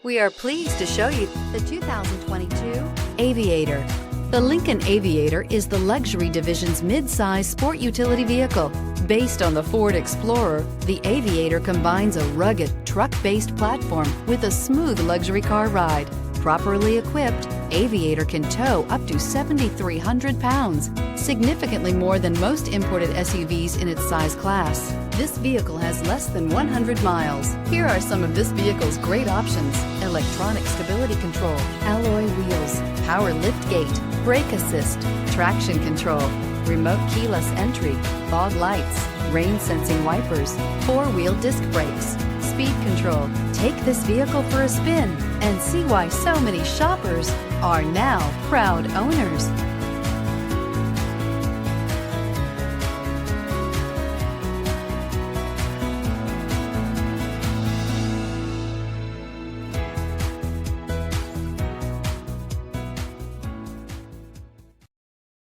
We are pleased to show you the 2022 Aviator. The Lincoln Aviator is the luxury division's mid-size sport utility vehicle. Based on the Ford Explorer, the Aviator combines a rugged, truck-based platform with a smooth luxury car ride. Properly equipped, Aviator can tow up to 7,300 pounds, significantly more than most imported SUVs in its size class. This vehicle has less than 100 miles. Here are some of this vehicle's great options: electronic stability control, alloy wheels, power liftgate, brake assist, traction control, remote keyless entry, fog lights, rain sensing wipers, four-wheel disc brakes, speed control. Take this vehicle for a spin and see why so many shoppers are now proud owners.